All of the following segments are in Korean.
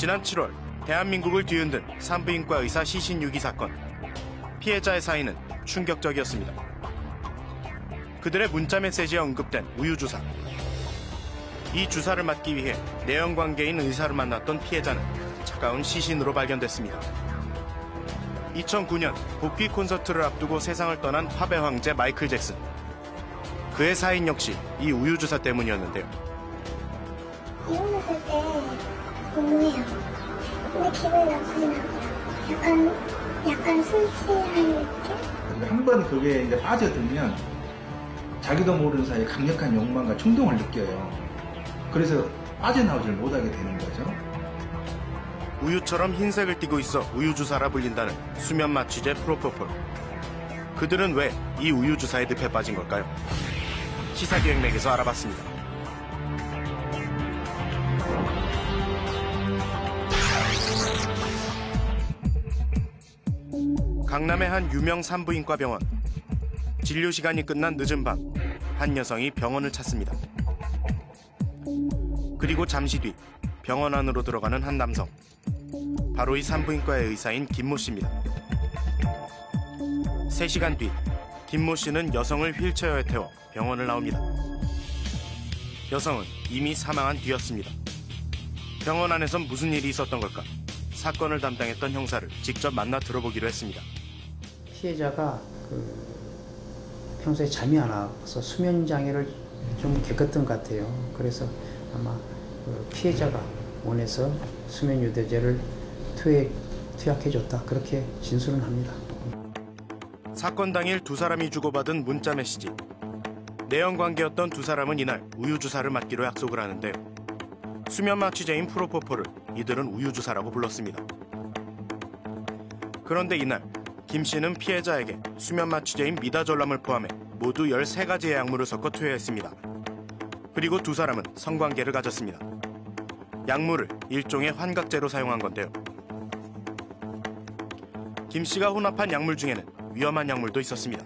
지난 7월 대한민국을 뒤흔든 산부인과 의사 시신 유기 사건. 피해자의 사인은 충격적이었습니다. 그들의 문자 메시지에 언급된 우유주사. 이 주사를 맞기 위해 내연관계인 의사를 만났던 피해자는 차가운 시신으로 발견됐습니다. 2009년 복귀 콘서트를 앞두고 세상을 떠난 팝의 황제 마이클 잭슨. 그의 사인 역시 이 우유주사 때문이었는데요. 이혼했을 때 공부해요. 근데 기분이 나쁘진 않아요. 약간 순치한 느낌? 한 번 그게 이제 빠져들면 자기도 모르는 사이에 강력한 욕망과 충동을 느껴요. 그래서 빠져나오질 못하게 되는 거죠. 우유처럼 흰색을 띠고 있어 우유주사라 불린다는 수면 마취제 프로포폴. 그들은 왜 이 우유주사의 늪에 빠진 걸까요? 시사기획맥에서 알아봤습니다. 강남의 한 유명 산부인과 병원. 진료 시간이 끝난 늦은 밤, 한 여성이 병원을 찾습니다. 그리고 잠시 뒤 병원 안으로 들어가는 한 남성. 바로 이 산부인과의 의사인 김모 씨입니다. 3시간 뒤 김모 씨는 여성을 휠체어에 태워 병원을 나옵니다. 여성은 이미 사망한 뒤였습니다. 병원 안에선 무슨 일이 있었던 걸까? 사건을 담당했던 형사를 직접 만나 들어보기로 했습니다. 피해자가 평소에 잠이 안 와서 수면 장애를 좀 겪었던 것 같아요. 그래서 아마 피해자가 원해서 수면 유도제를 투약해줬다, 그렇게 진술은 합니다. 사건 당일 두 사람이 주고받은 문자 메시지. 내연관계였던 두 사람은 이날 우유주사를 맞기로 약속을 하는데요. 수면 마취제인 프로포폴을 이들은 우유주사라고 불렀습니다. 그런데 이날 김 씨는 피해자에게 수면 마취제인 미다졸람을 포함해 모두 13가지의 약물을 섞어 투여했습니다. 그리고 두 사람은 성관계를 가졌습니다. 약물을 일종의 환각제로 사용한 건데요. 김 씨가 혼합한 약물 중에는 위험한 약물도 있었습니다.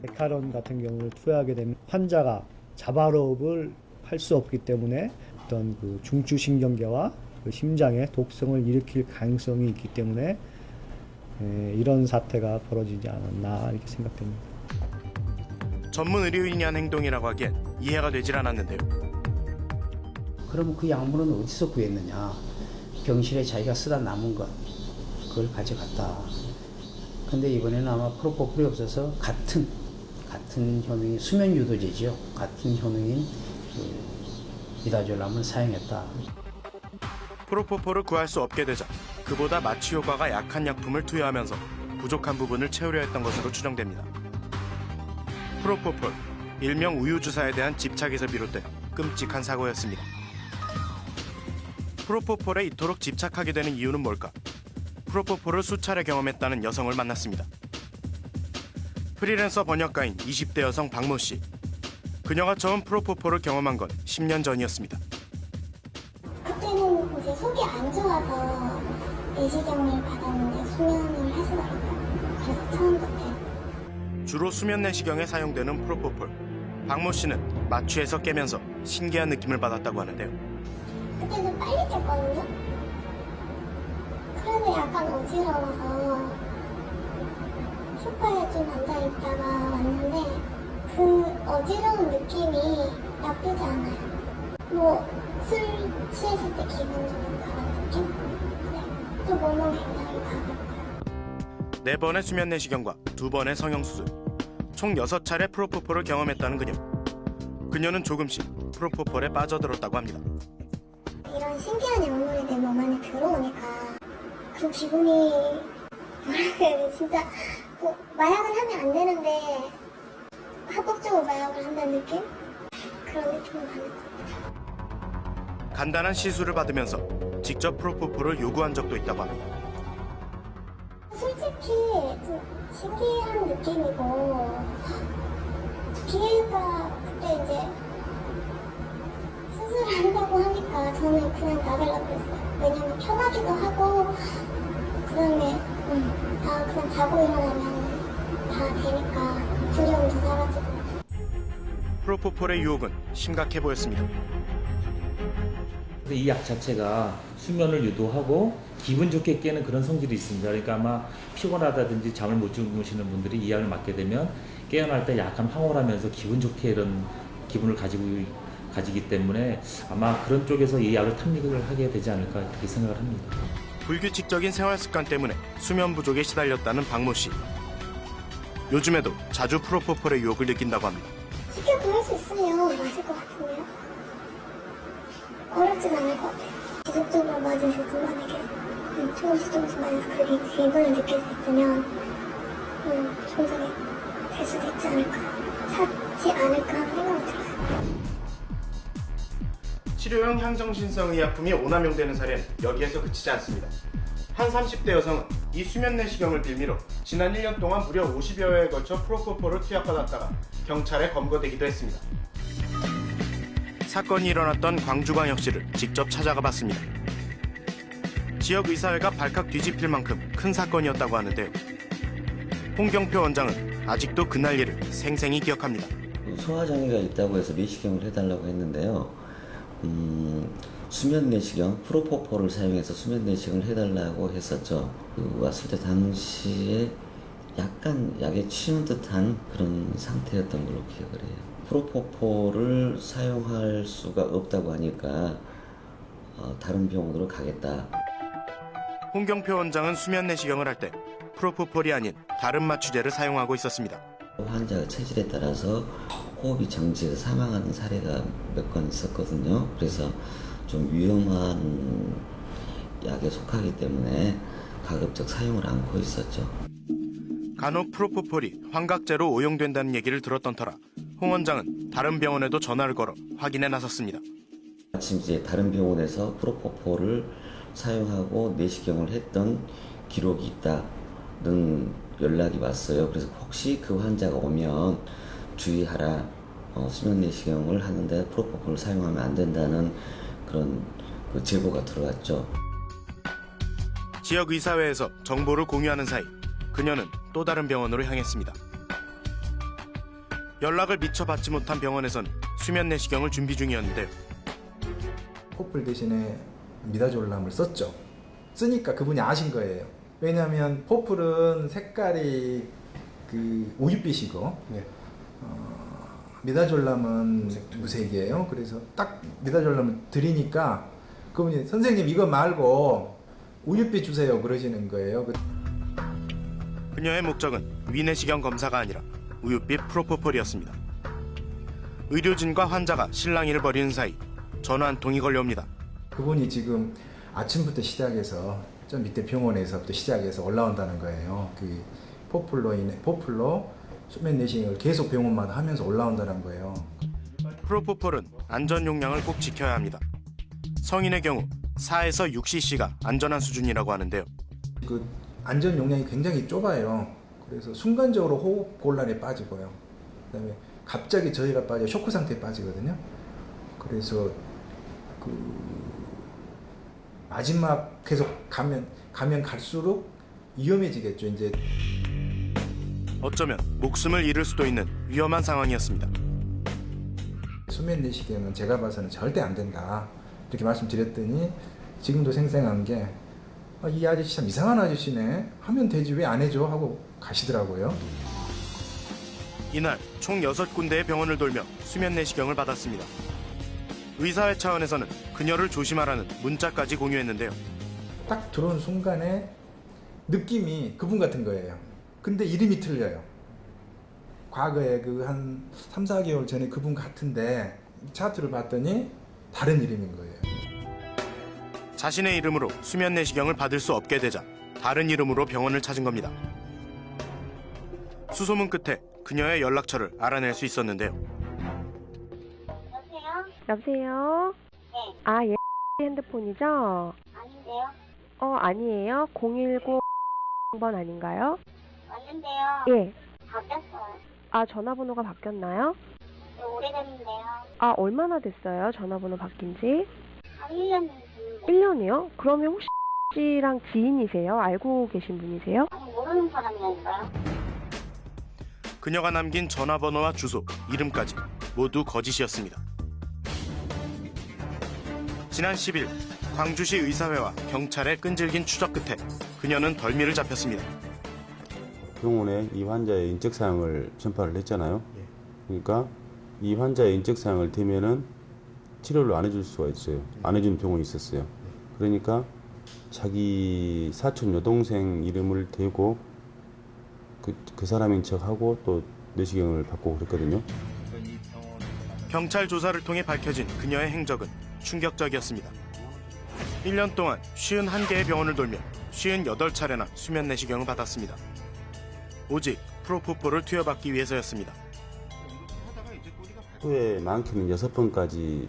데카론 같은 경우를 투여하게 되면 환자가 자발호흡을 할 수 없기 때문에 어떤 그 중추신경계와 그 심장에 독성을 일으킬 가능성이 있기 때문에 이런 사태가 벌어지지 않았나 이렇게 생각됩니다. 전문 의료인이 한 행동이라고 하기엔 이해가 되질 않았는데요. 그러면 그 약물은 어디서 구했느냐? 병실에 자기가 쓰다 남은 것, 그걸 가져갔다. 근데 이번에는 아마 프로포폴이 없어서 같은 효능인 수면 유도제죠. 같은 효능인 미다졸람을 사용했다. 프로포폴을 구할 수 없게 되자 그보다 마취 효과가 약한 약품을 투여하면서 부족한 부분을 채우려 했던 것으로 추정됩니다. 프로포폴, 일명 우유주사에 대한 집착에서 비롯된 끔찍한 사고였습니다. 프로포폴에 이토록 집착하게 되는 이유는 뭘까? 프로포폴을 수차례 경험했다는 여성을 만났습니다. 프리랜서 번역가인 20대 여성 박모 씨. 그녀가 처음 프로포폴을 경험한 건 10년 전이었습니다. 그때는 이제 속이 안 좋아서 내시경을 받았는데 수면을 하시더라고요. 그래서 처음부터. 주로 수면 내시경에 사용되는 프로포폴. 박모 씨는 마취에서 깨면서 신기한 느낌을 받았다고 하는데요. 그때는 빨리 깼거든요. 그래서 약간 어지러워서 소파에 좀 앉아있다가 왔는데 그 어지러운 느낌이 나쁘지 않아요. 술 취했을 때 기분 좋은 그런 느낌? 네. 또 몸은 굉장히 가볍고요. 4번의 수면 내시경과 2번의 성형수술. 총 6차례 프로포폴을 경험했다는 그녀. 그녀는 조금씩 프로포폴에 빠져들었다고 합니다. 이런 신기한 약물이 내 몸 안에 들어오니까 그 기분이 뭐랄까 해야 돼, 진짜 마약은 하면 안 되는데 합법적으로 마약을 한다는 느낌? 그런 느낌을 받는 것 같아요. 간단한 시술을 받으면서 직접 프로포폴을 요구한 적도 있다고 합니다. 솔직히 좀 신기한 느낌이고 기회가 그때 이제 수술을 한다고 하니까 저는 그냥 나가려고 했어요. 왜냐면 편하기도 하고 그다음에 그냥 자고 일어나면 다 되니까 두려움도 사라지고. 프로포폴의 유혹은 심각해 보였습니다. 이 약 자체가 수면을 유도하고 기분 좋게 깨는 그런 성질이 있습니다. 그러니까 아마 피곤하다든지 잠을 못 주무시는 분들이 이 약을 맞게 되면 깨어날 때 약간 황홀하면서 기분 좋게 이런 기분을 가지기 때문에 아마 그런 쪽에서 이 약을 탐닉을 하게 되지 않을까 이렇게 생각을 합니다. 불규칙적인 생활 습관 때문에 수면 부족에 시달렸다는 박모 씨. 요즘에도 자주 프로포폴의 유혹을 느낀다고 합니다. 쉽게 구할 수 있으면 맞을 것 같은데요? 어렵진 않을 것 같아요. 지속적으로 맞으셔도 만약에 조금씩 맞아서 그게 기분을 느낄 수 있으면 조절이 될 수도 있지 않을까, 찾지 않을까 하는 생각이 들어요. 치료용 향정신성 의약품이 오남용되는 사례는 여기에서 그치지 않습니다. 한 30대 여성은 이 수면 내시경을 빌미로 지난 1년 동안 무려 50여 회에 걸쳐 프로포폴을 투약받았다가 경찰에 검거되기도 했습니다. 사건이 일어났던 광주광역시를 직접 찾아가 봤습니다. 지역 의사회가 발칵 뒤집힐 만큼 큰 사건이었다고 하는데요. 홍경표 원장은 아직도 그날 일을 생생히 기억합니다. 소화장애가 있다고 해서 내시경을 해달라고 했는데요. 수면 내시경, 프로포폴을 사용해서 수면 내시경을 해달라고 했었죠. 왔을 때 당시에 약간 약에 취한 듯한 그런 상태였던 걸로 기억을 해요. 프로포폴을 사용할 수가 없다고 하니까 다른 병원으로 가겠다. 홍경표 원장은 수면 내시경을 할 때 프로포폴이 아닌 다른 마취제를 사용하고 있었습니다. 환자가 체질에 따라서 호흡이 정지해서 사망하는 사례가 몇 건 있었거든요. 그래서 좀 위험한 약에 속하기 때문에 가급적 사용을 않고 있었죠. 간혹 프로포폴이 환각제로 오용된다는 얘기를 들었던 터라 홍 원장은 다른 병원에도 전화를 걸어 확인에 나섰습니다. 마침 이제 다른 병원에서 프로포폴을 사용하고 내시경을 했던 기록이 있다는 연락이 왔어요. 그래서 혹시 그 환자가 오면 주의하라. 수면 내시경을 하는데 프로포폴을 사용하면 안 된다는 그런 제보가 들어왔죠. 지역 의사회에서 정보를 공유하는 사이 그녀는 또 다른 병원으로 향했습니다. 연락을 미처 받지 못한 병원에서는 수면 내시경을 준비 중이었는데요. 포폴 대신에 미다졸람을 썼죠. 쓰니까 그분이 아신 거예요. 왜냐하면 포폴은 색깔이 우윳빛이고 미다졸람은 무색이에요. 그래서 딱 미다졸람을 드리니까 그분이 선생님 이거 말고 우윳빛 주세요 그러시는 거예요. 그녀의 목적은 위내시경 검사가 아니라 우윳빛 프로포폴이었습니다. 의료진과 환자가 실랑이를 벌이는 사이 전화 한 통이 걸려옵니다. 그분이 지금 아침부터 시작해서 저 밑에 병원에서부터 시작해서 올라온다는 거예요. 그 포폴로 수면 내시경을 계속 병원마다 하면서 올라온다는 거예요. 프로포폴은 안전 용량을 꼭 지켜야 합니다. 성인의 경우 4에서 6cc가 안전한 수준이라고 하는데요. 그 안전 용량이 굉장히 좁아요. 그래서 순간적으로 호흡 곤란에 빠지고요. 그다음에 갑자기 저희가 빠져 쇼크 상태에 빠지거든요. 그래서 마지막 계속 가면 갈수록 위험해지겠죠. 이제 어쩌면 목숨을 잃을 수도 있는 위험한 상황이었습니다. 수면 내시경은 제가 봐서는 절대 안 된다. 이렇게 말씀드렸더니 지금도 생생한 게 이 아저씨 참 이상한 아저씨네. 하면 되지 왜 안 해줘 하고 가시더라고요. 이날 총 6군데의 병원을 돌며 수면 내시경을 받았습니다. 의사회 차원에서는 그녀를 조심하라는 문자까지 공유했는데요. 딱 들어온 순간에 느낌이 그분 같은 거예요. 근데 이름이 틀려요. 과거에 한 3, 4개월 전에 그분 같은데 차트를 봤더니 다른 이름인 거예요. 자신의 이름으로 수면 내시경을 받을 수 없게 되자 다른 이름으로 병원을 찾은 겁니다. 수소문 끝에 그녀의 연락처를 알아낼 수 있었는데요. 여보세요? 네. 아, 예. 핸드폰이죠? 아닌데요? 아니에요? 010번 아닌가요? 맞는데요. 예. 바뀌었어요. 아, 전화번호가 바뀌었나요? 네, 오래됐는데요. 아, 얼마나 됐어요? 전화번호 바뀐 지? 한 1년 됐는데. 1년이요? 그러면 혹시 씨랑 지인이세요? 알고 계신 분이세요? 아니, 모르는 사람이라니까요. 그녀가 남긴 전화번호와 주소, 이름까지 모두 거짓이었습니다. 지난 10일 광주시 의사회와 경찰의 끈질긴 추적 끝에 그녀는 덜미를 잡혔습니다. 병원에 이 환자의 인적사항을 전파를 했잖아요. 그러니까 이 환자의 인적사항을 대면은 치료를 안 해줄 수가 있어요. 안 해주는 병원이 있었어요. 그러니까 자기 사촌 여동생 이름을 대고 그 사람인 척하고 또 내시경을 받고 그랬거든요. 경찰 조사를 통해 밝혀진 그녀의 행적은 충격적이었습니다. 1년 동안 51개의 병원을 돌며 58차례나 수면 내시경을 받았습니다. 오직 프로포폴을 투여받기 위해서였습니다. 후에 많게는 6번까지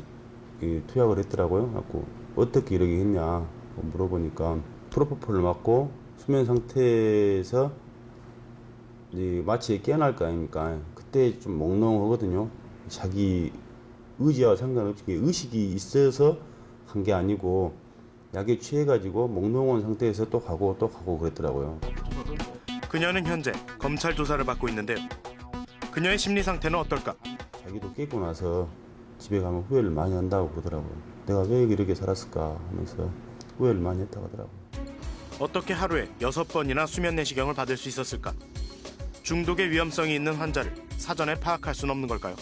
투약을 했더라고요. 갖고 어떻게 이러게 했냐 물어보니까 프로포폴을 맞고 수면 상태에서 이제 마취에 깨어날 거 아닙니까? 그때 좀 몽롱하거든요. 자기 의지와 상관없이 의식이 있어서 한 게 아니고 약에 취해가지고 몽롱한 상태에서 또 가고 그랬더라고요. 그녀는 현재 검찰 조사를 받고 있는데요. 그녀의 심리 상태는 어떨까? 자기도 깨고 나서 집에 가면 후회를 많이 한다고 그러더라고요. 내가 왜 이렇게 살았을까 하면서 후회를 많이 했다고 하더라고요. 어떻게 하루에 6번이나 수면 내시경을 받을 수 있었을까? 중독의 위험성이 있는 환자를 사전에 파악할 수는 없는 걸까요?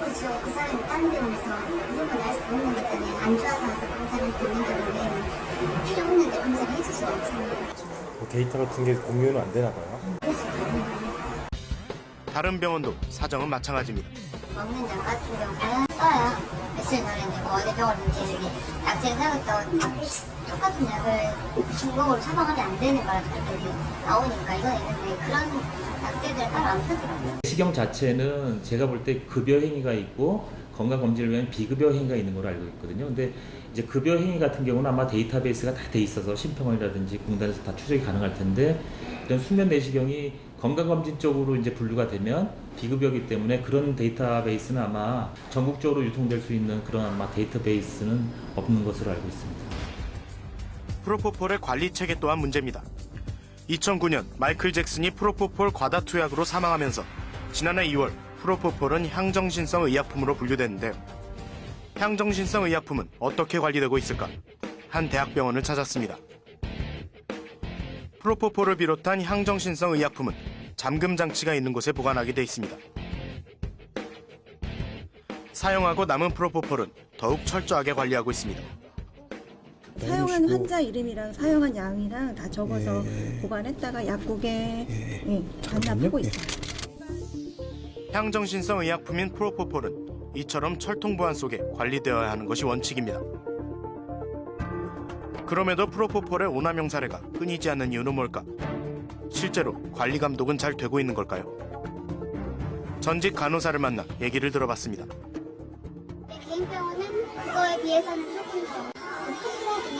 그죠. 그 사람이 다른 병원에서 무조건 알 수 없는 거 있잖아요. 안 좋아서 와서 검사를 받는 경우에 필요 없는데 검사를 해줄 수가 없잖아요. 데이터 같은 게 공유는 안 되나 봐요? 다른 병원도 사정은 마찬가지입니다. 먹는 약 같은 경우는 써요. 며칠 전에 뭐 어디 병원인지 여기 약제를 사겠다고 똑같은 약을 중복으로 처방하면 안 되는 거라 나오니까 이건 있는데 그런 약제들을 따로 안 쓰더라고요. 내시경 자체는 제가 볼 때 급여 행위가 있고 건강검진을 위한 비급여 행위가 있는 걸로 알고 있거든요. 근데 이제 급여 행위 같은 경우는 아마 데이터베이스가 다 돼 있어서 심평원이라든지 공단에서 다 추적이 가능할 텐데 이런 수면 내시경이 건강검진 쪽으로 이제 분류가 되면 비급여이기 때문에 그런 데이터베이스는 아마 전국적으로 유통될 수 있는 그런 아마 데이터베이스는 없는 것으로 알고 있습니다. 프로포폴의 관리 체계 또한 문제입니다. 2009년 마이클 잭슨이 프로포폴 과다 투약으로 사망하면서 지난해 2월 프로포폴은 향정신성 의약품으로 분류됐는데요. 향정신성 의약품은 어떻게 관리되고 있을까? 한 대학병원을 찾았습니다. 프로포폴을 비롯한 향정신성 의약품은 잠금 장치가 있는 곳에 보관하게 돼 있습니다. 사용하고 남은 프로포폴은 더욱 철저하게 관리하고 있습니다. 사용한 환자 이름이랑 사용한 양이랑 다 적어서 보관했다가 약국에 반납하고 있어요. 향정신성 의약품인 프로포폴은 이처럼 철통 보안 속에 관리되어야 하는 것이 원칙입니다. 그럼에도 프로포폴의 오남용 사례가 끊이지 않는 이유는 뭘까? 실제로 관리 감독은 잘 되고 있는 걸까요? 전직 간호사를 만나 얘기를 들어봤습니다. 개인 병원은 그거에 비해서는 조금 더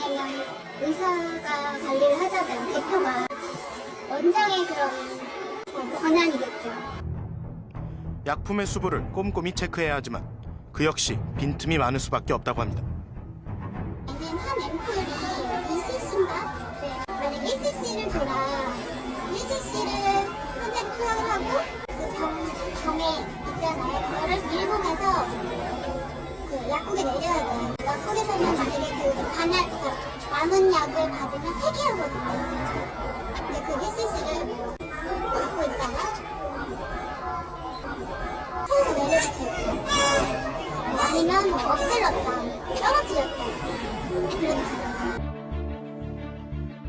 왜냐면 의사가 관리를 하자면 대표가 원장의 그런 권한이겠죠. 약품의 수부를 꼼꼼히 체크해야 하지만 그 역시 빈틈이 많을 수밖에 없다고 합니다. 한 앰플이 2cc인가? 네. 만약 1cc를 줘라. 1cc를 환자가 투약을 하고 그 병에 있잖아요. 그거를 일본에서 그 약국에 내려야 돼요. 약국에서는 만약에 그 남은 약을 받으면 폐기하거든요. 근데 그 1cc를 갖고 있다가 차에서 내려주세요. 아니면 뭐 없앨렀다, 떨어뜨렸다. 그렇다.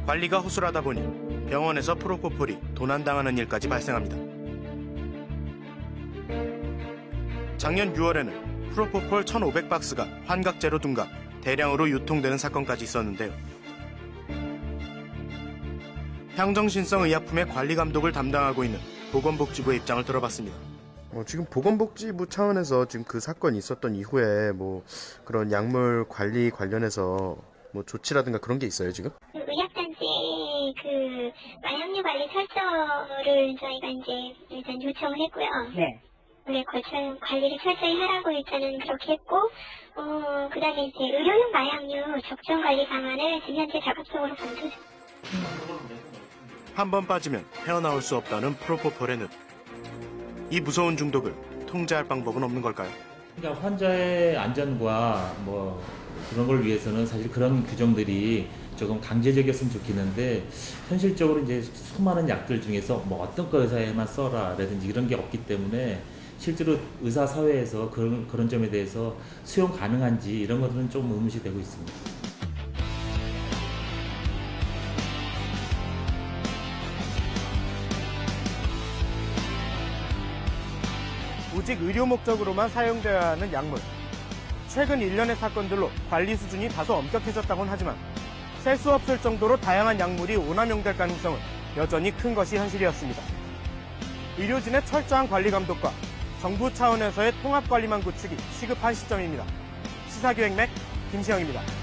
관리가 허술하다 보니 병원에서 프로포폴이 도난당하는 일까지 발생합니다. 작년 6월에는 프로포폴 1,500박스가 환각제로 둔갑, 대량으로 유통되는 사건까지 있었는데요. 향정신성 의약품의 관리 감독을 담당하고 있는 보건복지부의 입장을 들어봤습니다. 지금 보건복지부 차원에서 지금 그 사건이 있었던 이후에 뭐 그런 약물 관리 관련해서 뭐 조치라든가 그런 게 있어요 지금? 의약단지 그 마약류 관리 철저를 저희가 이제 일단 요청을 했고요. 네. 관리를 철저히 하라고 일단은 그렇게 했고, 그다음에 이제 의료용 마약류 적정 관리 방안을 지금 현재 적극적으로 검토 중. 한 번 빠지면 헤어나올 수 없다는 프로포폴의 늪. 이 무서운 중독을 통제할 방법은 없는 걸까요? 그러니까 환자의 안전과 뭐 그런 걸 위해서는 사실 그런 규정들이 조금 강제적이었으면 좋겠는데 현실적으로 이제 수많은 약들 중에서 뭐 어떤 거 의사에만 써라라든지 이런 게 없기 때문에 실제로 의사 사회에서 그런 점에 대해서 수용 가능한지 이런 것들은 좀 의문이 되고 있습니다. 오직 의료 목적으로만 사용되어야 하는 약물. 최근 일련의 사건들로 관리 수준이 다소 엄격해졌다곤 하지만 셀 수 없을 정도로 다양한 약물이 오남용될 가능성은 여전히 큰 것이 현실이었습니다. 의료진의 철저한 관리 감독과 정부 차원에서의 통합 관리망 구축이 시급한 시점입니다. 시사기획맥 김시영입니다.